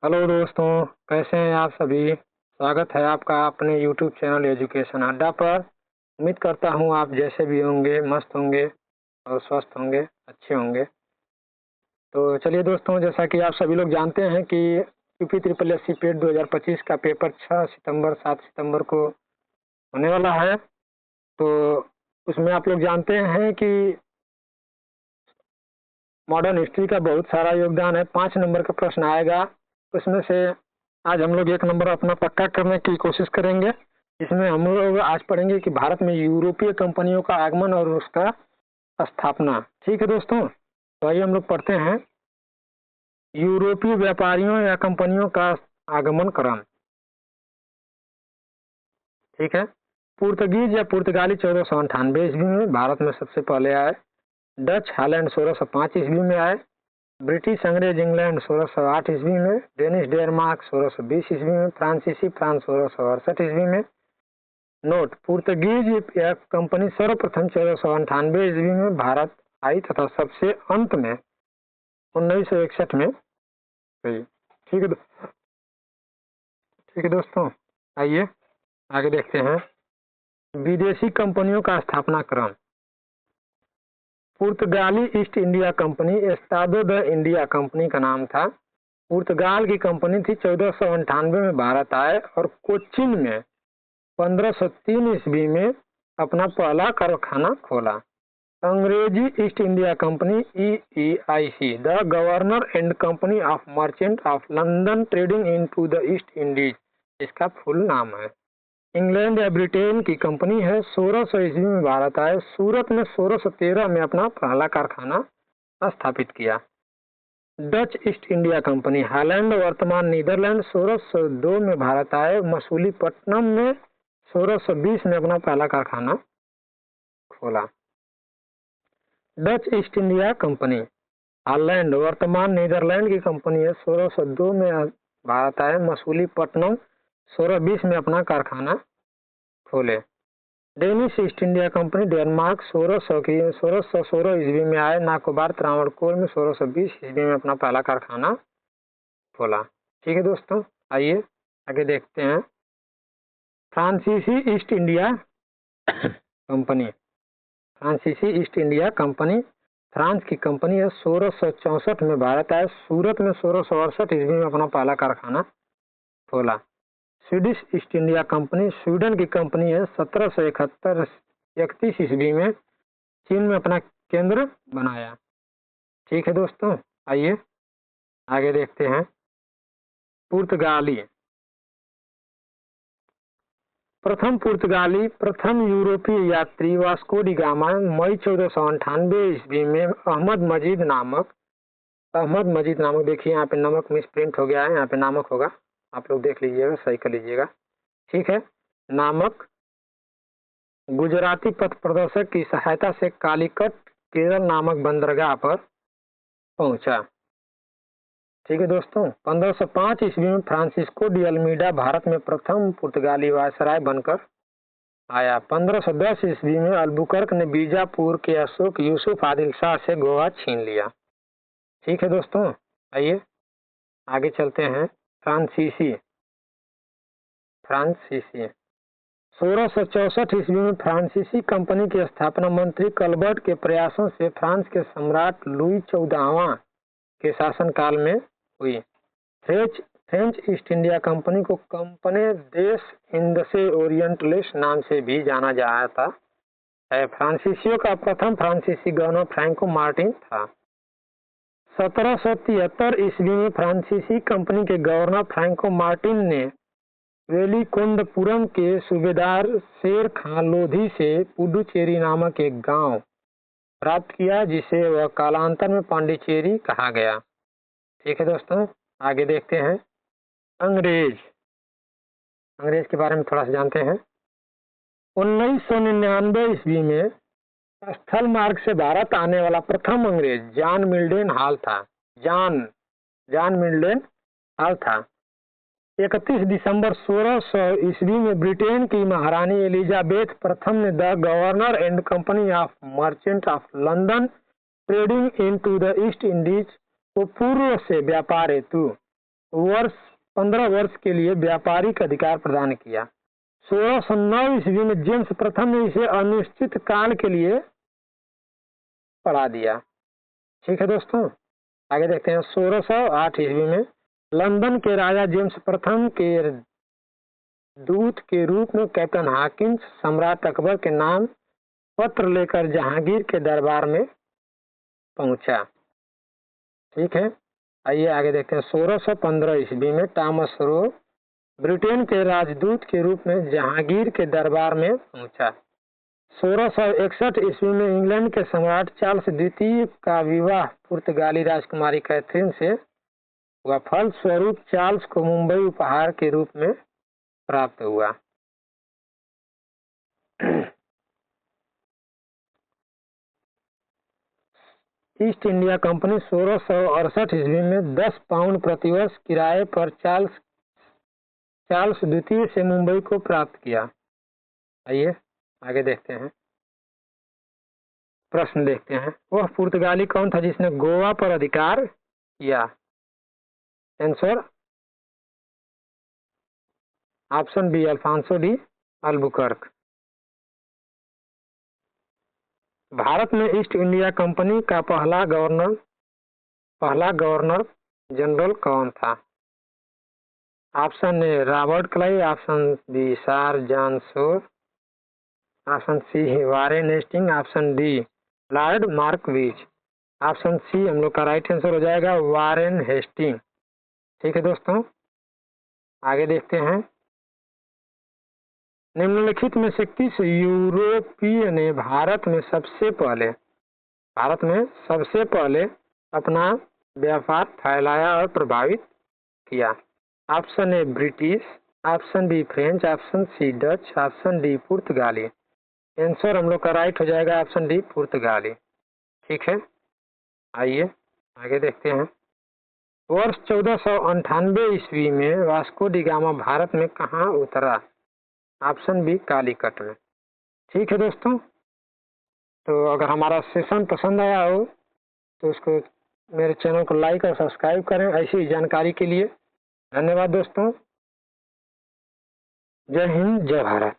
Hello दोस्तों, कैसे हैं आप सभी। स्वागत है आपका अपने यूट्यूब चैनल एजुकेशन अड्डा पर। उम्मीद करता हूं आप जैसे भी होंगे मस्त होंगे और स्वस्थ होंगे, अच्छे होंगे। तो चलिए दोस्तों, जैसा कि आप सभी लोग जानते हैं कि यूपी ट्रिपल एस सी पेट 2025 का पेपर 6 सितंबर 7 सितंबर को होने वाला है। तो उसमें आप लोग जानते हैं कि मॉडर्न हिस्ट्री का बहुत सारा योगदान है। 5 नंबर का प्रश्न आएगा, उसमें से आज हम लोग 1 नंबर अपना पक्का करने की कोशिश करेंगे। इसमें हम लोग आज पढ़ेंगे कि भारत में यूरोपीय कंपनियों का आगमन और उसका स्थापना। ठीक है दोस्तों, तो आइए हम लोग पढ़ते हैं। यूरोपीय व्यापारियों या कंपनियों का आगमन क्रम। ठीक है, पुर्तगीज या पुर्तगाली 1498 ईस्वी में भारत में सबसे पहले आए। डच हॉलैंड 1605 ईस्वी में आए। ब्रिटिश अंग्रेज इंग्लैंड 1608 ईस्वी में। डेनिश डेनमार्क 1620 ईस्वी में। फ्रांसीसी फ्रांस 1668 ईस्वी में। नोट, पुर्तगीज या कंपनी सर्वप्रथम 1498 ईस्वी में भारत आई तथा सबसे अंत में 1961 में गई। ठीक है दोस्तों, आइए आगे देखते हैं। विदेशी कंपनियों का स्थापना क्रम। पुर्तगाली East India company Estado da India company का नाम था। पुर्तगाल की कंपनी थी। 1498 में भारत आए और कोच्चिन में 1503 ईस्वी में अपना पहला कारखाना खोला। अंग्रेजी east India company EEIC, the governor and company of merchant of London trading into the east Indies, इसका फुल नाम है। इंग्लैंड या ब्रिटेन की कंपनी है। 1600 ईस्वी में भारत आए। सूरत में 1613 में अपना पहला कारखाना स्थापित किया। Dutch east India company Holland वर्तमान नीदरलैंड 1602 में भारत आए। मसूलीपट्टनम में 1620 में अपना पहला कारखाना खोला। Dutch east India company Holland वर्तमान नीदरलैंड की कंपनी है। 1602 में भारत आए। मसूलीपट्टनम 1620 में अपना कारखाना खोले। Danish east India company Denmark 1616 ईस्वी में आए। नाकोबार त्रावणकोर में 1620 ईस्वी में अपना पहला कारखाना खोला। ठीक है दोस्तों, आइए आगे देखते हैं। फ्रांसीसी ईस्ट इंडिया कंपनी। फ्रांसीसी ईस्ट इंडिया कंपनी फ्रांस की कंपनी है। 1664 में भारत आए। सूरत में 1668 ईस्वी में अपना पहला कारखाना खोला। Swedish east India company Sweden की कंपनी है। 1731 ईस्वी में चीन में अपना केंद्र बनाया। ठीक है दोस्तों, आइए आगे देखते हैं। पुर्तगाली। प्रथम यूरोपीय यात्री वास्को डी गामा मई 1498 ईस्वी में अहमद मजीद नामक, देखिए यहाँ पे नमक मिस प्रिंट हो गया है, यहाँ पे नामक होगा, आप लोग देख लीजिएगा, सही कर लीजिएगा। ठीक है, नामक गुजराती पथ प्रदर्शक की सहायता से कालीकट केरल नामक बंदरगाह पर पहुंचा। ठीक है दोस्तों, 1505 ईस्वी में फ्रांसिस्को डी अल्मीडा भारत में प्रथम पुर्तगाली वायसराय बनकर आया। 1510 ईस्वी में अल्बुकर्क ने बीजापुर के अशोक यूसुफ आदिल शाह से गोवा छीन लिया। ठीक है दोस्तों, आइए आगे चलते हैं। फ्रांसीसी 1664 ईस्वी में फ्रांसीसी कंपनी की स्थापना मंत्री कलबर्ट के प्रयासों से फ्रांस के सम्राट लुई 14वां के शासनकाल में हुई। फ्रेंच ईस्ट इंडिया कंपनी को कंपनी देश इंदसे ओरिएंटलिस नाम से भी जाना जाता है। फ्रांसीसियों का प्रथम फ्रांसीसी गवर्नर फ्रैंको मार्टिन था। 1773 ईस्वी में फ्रांसीसी कंपनी के गवर्नर फ्रैंको मार्टिन ने वेलिकोंडपुरम के सूबेदार शेर खान लोधी से पुडुचेरी नामक एक गांव प्राप्त किया, जिसे वह कालांतर में पांडिचेरी कहा गया। ठीक है दोस्तों, आगे देखते हैं। अंग्रेज के बारे में थोड़ा सा जानते हैं। 1999 ईस्वी में स्थल मार्ग से भारत आने वाला प्रथम अंग्रेज जॉन मिल्डन हॉल था। 31 दिसंबर 1600 ईस्वी में ब्रिटेन की महारानी एलिजाबेथ प्रथम ने the governor and company of merchant of London trading into the east Indies को पूर्व से व्यापार हेतु 15 वर्ष के लिए व्यापारिक अधिकार प्रदान किया। 1609 ईस्वी में जेम्स प्रथम ने इसे अनिश्चित काल के लिए बढ़ा दिया। ठीक है दोस्तों, आगे देखते हैं। 1608 ईस्वी में लंदन के राजा जेम्स प्रथम के दूत के रूप में कैप्टन हाकिंस सम्राट अकबर के नाम पत्र लेकर जहांगीर के दरबार में पहुंचा। ठीक है, आइए आगे देखते हैं। 1615 ईस्वी में टॉमस रो ब्रिटेन के राजदूत के रूप में जहांगीर के दरबार में पहुंचा। 1661 ईस्वी में इंग्लैंड के सम्राट चार्ल्स द्वितीय का विवाह पुर्तगाली राजकुमारी कैथरीन से हुआ। फल स्वरूप चार्ल्स को मुंबई उपहार के रूप में प्राप्त हुआ। ईस्ट इंडिया कंपनी 1668 ईस्वी में 10 पाउंड प्रतिवर्ष किराए पर चार्ल्स द्वितीय से मुंबई को प्राप्त किया। आइए आगे देखते हैं, प्रश्न देखते हैं। वह पुर्तगाली कौन था जिसने गोवा पर अधिकार किया? Answer option B Alfonso de Albuquerque. Bharat में ईस्ट इंडिया कंपनी का पहला गवर्नर जनरल कौन था? Option A Robert Clive, option B sir John Shore, option C Warren Hasting, option D Lord Marquis. Option C हम लोग का राइट आंसर हो जाएगा वारेन हेस्टिंग। ठीक है दोस्तों, आगे देखते हैं। निम्नलिखित में से किस यूरोपीय ने भारत में सबसे पहले अपना व्यापार फैलाया और प्रभावित किया? Option A British, option B French, option C Dutch, option D पुर्तगाली। आंसर हम लोग का राइट हो जाएगा ऑप्शन डी पुर्तगाली। ठीक है, आइए आगे देखते हैं। वर्ष 1498 ईस्वी में वास्को डी गामा भारत में कहाँ उतरा? ऑप्शन बी कालीकट में। ठीक है दोस्तों, तो अगर हमारा सेशन पसंद आया हो तो उसको मेरे चैनल को लाइक और सब्सक्राइब करें ऐसी ही जानकारी के लिए। धन्यवाद दोस्तों, जय हिंद जय भारत।